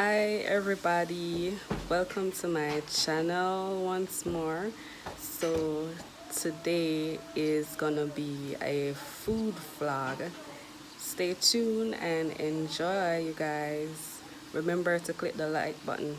Hi everybody, welcome to my channel once more. So today is gonna be a food vlog. Stay tuned and enjoy, you guys. Remember to click the like button.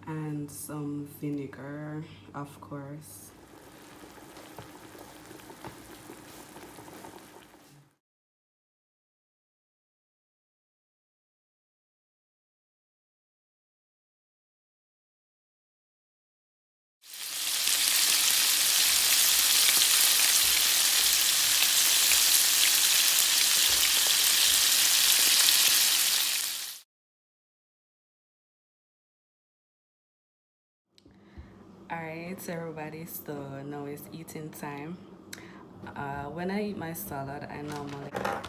And some vinegar, of course. Alright, everybody, so now it's eating time. When I eat my salad, I normally add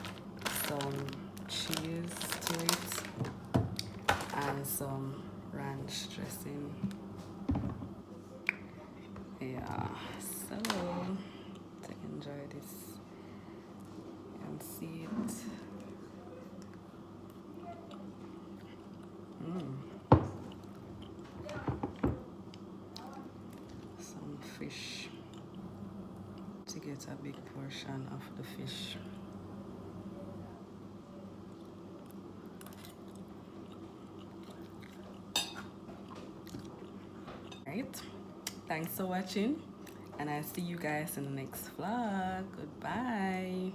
some cheese to it and some ranch dressing. Yeah, so to enjoy this and see it. Some fish to get a big portion of the fish. Right, thanks for watching and I'll see you guys in the next vlog. Goodbye.